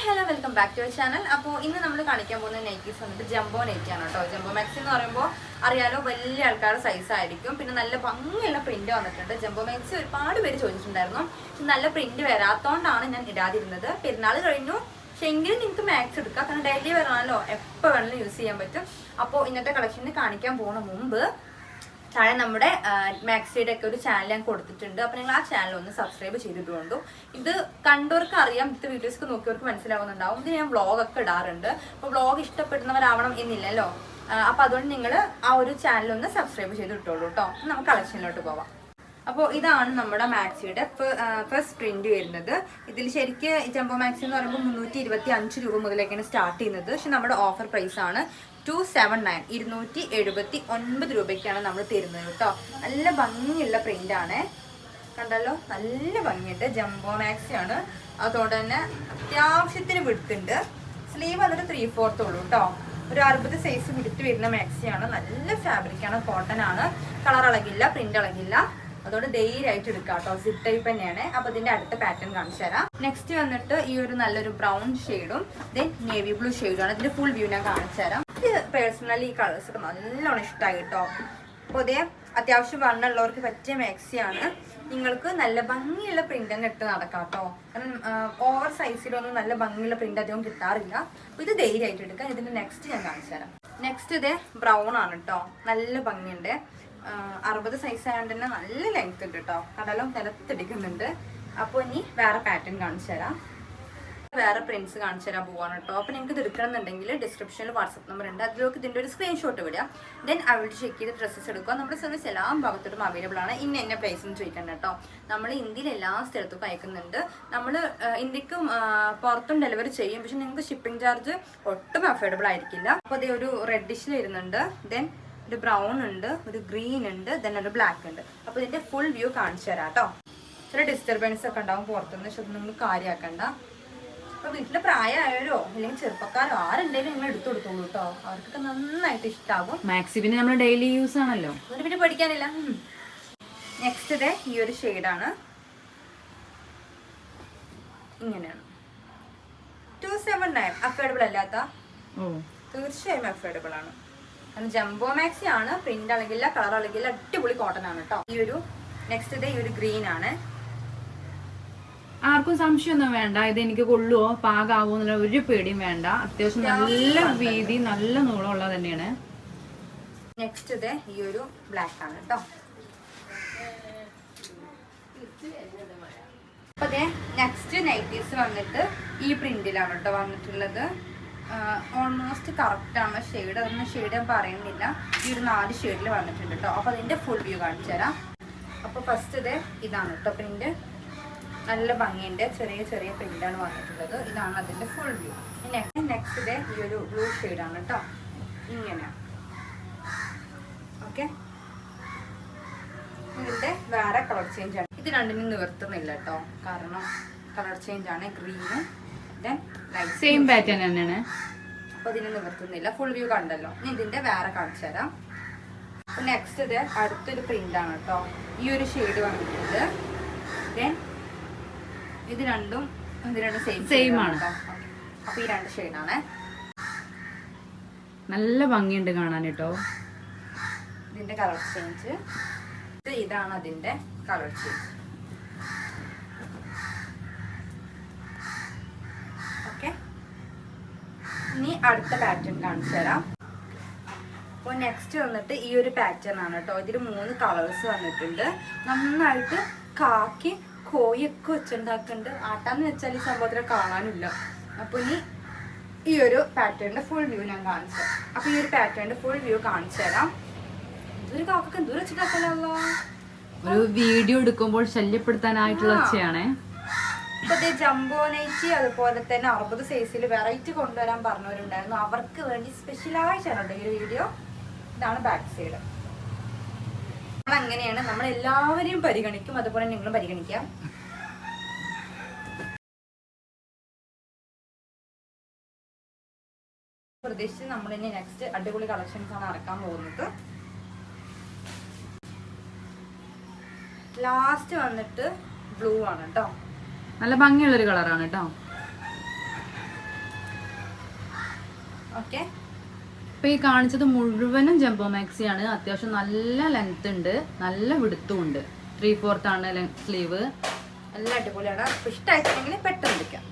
Hello, welcome back to our channel. അപ്പോൾ ഇന്ന് നമ്മൾ കാണിക്കാൻ പോകുന്ന നൈറ്റീസ് വന്നിട്ട് ജംബോ നൈറ്റി ആണ് കേട്ടോ. ജംബോ മാക്സി എന്ന് പറയുമ്പോൾ അറിയാലോ വലിയ ആൾക്കാരുടെ സൈസ് ആയിരിക്കും. പിന്നെ നല്ല ഭംഗിയുള്ള പ്രിന്റ് വന്നിട്ടുണ്ട്. ജംബോ മാക്സി ഒരുപാട് പേര് ചോദിച്ചിട്ടുണ്ടായിരുന്നു. പക്ഷെ നല്ല പ്രിന്റ് വരാത്തതുകൊണ്ടാണ് ഞാൻ ഇടാതിരുന്നത്. പെരുന്നാൾ കഴിഞ്ഞു. പക്ഷെ എങ്കിലും നിങ്ങൾക്ക് മാക്സ് എടുക്കാം. കാരണം ഡെയിലി വരാനല്ലോ എപ്പോൾ വേണമെങ്കിലും യൂസ് ചെയ്യാൻ പറ്റും. അപ്പോൾ ഇന്നത്തെ കളക്ഷന് കാണിക്കാൻ പോകുന്ന മുമ്പ് താഴെ നമ്മുടെ മാക്സിയുടെ ഒക്കെ ഒരു ചാനൽ ഞാൻ കൊടുത്തിട്ടുണ്ട്. അപ്പോൾ നിങ്ങൾ ആ ചാനൽ ഒന്ന് സബ്സ്ക്രൈബ് ചെയ്തിട്ടുണ്ടോ. ഇത് കണ്ടവർക്ക് അറിയാം, ഇത് വീഡിയോസ് നോക്കിയവർക്ക് മനസ്സിലാവുന്നുണ്ടാവും. ഇത് ഞാൻ വ്ളോഗൊക്കെ ഇടാറുണ്ട്. അപ്പോൾ വ്ളോഗ് ഇഷ്ടപ്പെടുന്നവരാവണം എന്നില്ലല്ലോ. അപ്പോൾ അതുകൊണ്ട് നിങ്ങൾ ആ ഒരു ചാനൽ ഒന്ന് സബ്സ്ക്രൈബ് ചെയ്ത് ഇട്ടോളൂ കേട്ടോ. നമുക്ക് കളക്ഷനിലോട്ട് പോവാം. അപ്പോൾ ഇതാണ് നമ്മുടെ മാക്സിയുടെ ഫസ്റ്റ് പ്രിന്റ് വരുന്നത്. ഇതിൽ ശരിക്ക് ജംബോ മാക്സി എന്ന് പറയുമ്പോൾ 325 രൂപ മുതലേക്കാണ് സ്റ്റാർട്ട് ചെയ്യുന്നത്. പക്ഷെ നമ്മുടെ ഓഫർ പ്രൈസ് ആണ് 279 279 രൂപയ്ക്കാണ് നമ്മൾ തരുന്നത് കേട്ടോ. നല്ല ഭംഗിയുള്ള പ്രിന്റ് ആണ്, കണ്ടല്ലോ, നല്ല ഭംഗിയുണ്ട്. ജംബോ മാക്സി ആണ്, അതുകൊണ്ട് തന്നെ അത്യാവശ്യത്തിന് വിടുത്തുണ്ട്. സ്ലീവ് വന്നിട്ട് 3/4 ഉള്ളൂ കേട്ടോ. ഒരു 60 സൈസ് വിടുത്ത് വരുന്ന മാക്സിയാണ്. നല്ല ഫാബ്രിക് ആണ്, കോട്ടൺ ആണ്. കളർ ഇളകില്ല, പ്രിന്റ് ഇളകില്ല. അതുകൊണ്ട് ധൈര്യമായിട്ട് എടുക്കാം കേട്ടോ. സിപ്പ് ടൈപ്പ് തന്നെയാണ്. അപ്പൊ ഇതിന്റെ അടുത്ത പാറ്റേൺ കാണിച്ചു തരാം. നെക്സ്റ്റ് വന്നിട്ട് ഈ ഒരു നല്ലൊരു ബ്രൗൺ ഷെയ്ഡും ദെൻ നേവി ബ്ലൂ ഷെയ്ഡും ആണ്. ഇതിന്റെ ഫുൾ വ്യൂ ഞാൻ കാണിച്ചു തരാം. ഇത് പേഴ്സണലി ഈ കളേഴ്സ് ഒക്കെ നല്ലോണം ഇഷ്ടമായി കേട്ടോ. അപ്പോൾ ഇതേ അത്യാവശ്യം വണ്ണുള്ളവർക്ക് പറ്റിയ മാക്സിയാണ്. നിങ്ങൾക്ക് നല്ല ഭംഗിയുള്ള പ്രിന്റ് തന്നെ ഇട്ട് നടക്കാം കേട്ടോ. കാരണം ഓവർ സൈസിലൊന്നും നല്ല ഭംഗിയുള്ള പ്രിന്റ് അധികം കിട്ടാറില്ല. അപ്പോൾ ഇത് ധൈര്യമായിട്ട് എടുക്കാം. ഇതിന്റെ നെക്സ്റ്റ് ഞാൻ കാണിച്ചു തരാം. നെക്സ്റ്റ് ഇതേ ബ്രൗൺ ആണ് കേട്ടോ. നല്ല ഭംഗിയുണ്ട്. 60 സൈസ് ആയതുകൊണ്ട് തന്നെ നല്ല ലെങ്ത് ഉണ്ട് കേട്ടോ. കടലും നിലത്തിടിക്കുന്നുണ്ട്. അപ്പോൾ ഇനി വേറെ പാറ്റേൺ കാണിച്ചു തരാം. വേറെ പ്രിന്റ്സ് കാണിച്ചു തരാൻ പോവാണ് കേട്ടോ. അപ്പോൾ നിങ്ങൾക്ക് ഇത് എടുക്കണമെന്നുണ്ടെങ്കിൽ ഡിസ്ക്രിപ്ഷനിൽ വാട്സപ്പ് നമ്പർ ഉണ്ട്. അതിലേക്ക് ഇതിൻ്റെ ഒരു സ്ക്രീൻഷോട്ട് വിടുക. ദെൻ അവിടെ ചെക്ക് ചെയ്ത് ഡ്രസ്സസ് എടുക്കുക. നമ്മുടെ സർവീസ് എല്ലാ ഭാഗത്തോട്ടും അവൈലബിൾ ആണ്. എന്നെ പ്രൈസും ചോദിക്കണം കേട്ടോ. നമ്മൾ ഇന്ത്യയിൽ എല്ലാ സ്ഥലത്തും അയക്കുന്നുണ്ട്. നമ്മൾ ഇന്ത്യക്കും പുറത്തും ഡെലിവറി ചെയ്യും. പക്ഷെ നിങ്ങൾക്ക് ഷിപ്പിംഗ് ചാർജ് ഒട്ടും അഫോർഡബിൾ ആയിരിക്കില്ല. അപ്പോൾ അതേ ഒരു റെഡിഷിൽ വരുന്നുണ്ട്. ദെൻ ഒരു ബ്രൗൺ ഉണ്ട്, ഒരു ഗ്രീൻ ഉണ്ട്, ദെൻ ഒരു ബ്ലാക്ക് ഉണ്ട്. അപ്പോൾ ഇതിൻ്റെ ഫുൾ വ്യൂ കാണിച്ചു തരാം കേട്ടോ. ചില ഡിസ്റ്റർബൻസ് ഒക്കെ ഉണ്ടാവും പുറത്തുനിന്ന്. പക്ഷെ അത് നിങ്ങൾ കാര്യമാക്കണ്ട. അപ്പോൾ വീട്ടിൽ പ്രായമായവരോ അല്ലെങ്കിൽ ചെറുപ്പക്കാരോ ആരുണ്ടെങ്കിലും നിങ്ങൾ എടുത്തു കൊടുത്തോളൂ കേട്ടോ. അവർക്കൊക്കെ നന്നായിട്ട് ഇഷ്ടമാകും. മാക്സി പിന്നെ നമ്മൾ ഡെയിലി യൂസ് ആണല്ലോ, ഒരു പിന്നെ പഠിക്കാനില്ല. നെക്സ്റ്റ് ഇതേ ഈ ഒരു ഷെയ്ഡാണ്. ഇങ്ങനെയാണ് 279. അഫോർഡബിൾ അല്ലാത്ത തീർച്ചയായും അഫോർഡബിൾ ആണ്. കാരണം ജംബോ മാക്സി ആണ്. പ്രിന്റ് അളകില്ല, കളർ അളകില്ല, അടിപൊളി കോട്ടൺ ആണ് കേട്ടോ. ഈ ഒരു നെക്സ്റ്റ് ഇതേ ഈ ഒരു ഗ്രീൻ ആണ്. ആർക്കും സംശയമൊന്നും വേണ്ട, ഇത് എനിക്ക് കൊള്ളുവോ പാകാവോ എന്നുള്ള ഒരു പേടിയും വേണ്ട. അത്യാവശ്യം നല്ല വീതി നല്ല നീളമുള്ളത് തന്നെയാണ്. നെക്സ്റ്റ് ഇതേ ഈ ഒരു ബ്ലാക്ക് ആണ് കേട്ടോ. അപ്പൊ അതെ നെക്സ്റ്റ് നൈറ്റീസ് വന്നിട്ട് ഈ പ്രിന്റിലാണ് കേട്ടോ വന്നിട്ടുള്ളത്. ഓൾമോസ്റ്റ് കറക്റ്റ് ആണ് ഷെയ്ഡ്. അതൊന്നും ഷെയ്ഡ് ഞാൻ പറയുന്നില്ല. ഈ ഒരു 4 ഷെയ്ഡിൽ വന്നിട്ടുണ്ട് കേട്ടോ. അപ്പോൾ അതിൻ്റെ ഫുൾ വ്യൂ കാണിച്ചു തരാം. അപ്പോൾ ഫസ്റ്റ് ഇതാണ് കേട്ടോ പ്രിന്റ്. നല്ല ഭംഗിയുണ്ട്. ചെറിയ ചെറിയ പ്രിന്റാണ് വന്നിട്ടുള്ളത്. ഇതാണ് അതിൻ്റെ ഫുൾ വ്യൂ. നെക്സ്റ്റ് ഈ ഒരു ബ്ലൂ ഷെയ്ഡാണ് കേട്ടോ. ഇങ്ങനെ ഓക്കെ. ഇതിൻ്റെ വേറെ കളർ ചേഞ്ച് ആണ്. ഇത് രണ്ടിനും നിവർത്തുന്നില്ല കേട്ടോ. കാരണം കളർ ചേഞ്ച് ആണ്. ഗ്രീനും സെയിം പാറ്റേൺ തന്നെയാണ്. അപ്പൊ ഇതിന് നിവർത്തുന്നില്ല. ഫുൾ വ്യൂ കണ്ടല്ലോ. ഇനി ഇതിന്റെ വേറെ കാണിച്ചു തരാം. അപ്പൊ നെക്സ്റ്റ് ഇത് അടുത്തൊരു പ്രിന്റ് ആണ് കേട്ടോ. ഈ ഒരു ഷെയ്ഡ് വന്നിട്ടുണ്ട്. ഇത് രണ്ടും സെയിം ആണ്. അപ്പൊ ഈ 2 ഷെയ്ഡാണ്. നല്ല ഭംഗിയുണ്ട് കാണാൻ കേട്ടോ. ഇതിന്റെ കളർ ചേഞ്ച് ഇതാണ്. അതിന്റെ കളർ ചേഞ്ച് ഓക്കെ. ഇനി അടുത്ത പാറ്റേൺ കാണിച്ചു തരാം. അപ്പോൾ നെക്സ്റ്റ് വന്നിട്ട് ഈ ഒരു പാറ്റേൺ ആണ് കേട്ടോ. ഇതിൽ 3 കളേഴ്സ് വന്നിട്ടുണ്ട്. നന്നായിട്ട് കാക്കി കോയൊക്കെ വെച്ചുണ്ടാക്കുന്നുണ്ട്. ആട്ടാന്ന് വെച്ചാൽ ഈ സംഭവത്തിൽ കാണാനില്ല. അപ്പോൾ ഇനി ഈ ഒരു പാറ്റേണിന്റെ ഫുൾ വ്യൂ ഞാൻ കാണിച്ചു. അപ്പോൾ ഈ ഒരു പാറ്റേണിന്റെ ഫുൾ വ്യൂ കാണിച്ചു തരാം. ഇതൊരു കാക്കൊക്കെ എന്തോ വെച്ചിട്ടാക്കല്ലോ. ഒരു വീഡിയോ എടുക്കുമ്പോൾ ശല്യപ്പെടുത്താനായിട്ടുള്ള ഒച്ചയാണേ. ഇപ്പൊ ജംബോ നൈറ്റി അതുപോലെ തന്നെ 60 സൈസിൽ വെറൈറ്റി കൊണ്ടുവരാൻ പറഞ്ഞവരുണ്ടായിരുന്നു. അവർക്ക് വേണ്ടി സ്പെഷ്യലായിട്ടാണ് ഈ ഒരു വീഡിയോ. ഇതാണ് ബാക്ക് സൈഡ്. അങ്ങനെയാണ് നമ്മൾ എല്ലാവരെയും പരിഗണിക്കും. അതുപോലെ നിങ്ങളും പരിഗണിക്കാം. പ്രതീക്ഷിച്ച് നമ്മൾ ഇനി നെക്സ്റ്റ് അടിപൊളി കളക്ഷൻസ് ആണ് ഇറക്കാൻ പോകുന്നത്. ലാസ്റ്റ് വന്നിട്ട് ബ്ലൂ ആണ് കേട്ടോ. നല്ല ഭംഗിയുള്ളൊരു കളറാണ് കേട്ടോ. ഓക്കെ. ഇപ്പൊ ഈ കാണിച്ചത് മുഴുവനും ജംബോ മാക്സിയാണ്. അത്യാവശ്യം നല്ല ലെങ്ത് ഉണ്ട്, നല്ല വിടുത്തും ഉണ്ട്. 3/4 ആണ് സ്ലീവ്. നല്ല അടിപൊളിയാണ്. ഇഷ്ടമായിട്ടുണ്ടെങ്കിൽ പെട്ടെന്ന് എടുക്കാം.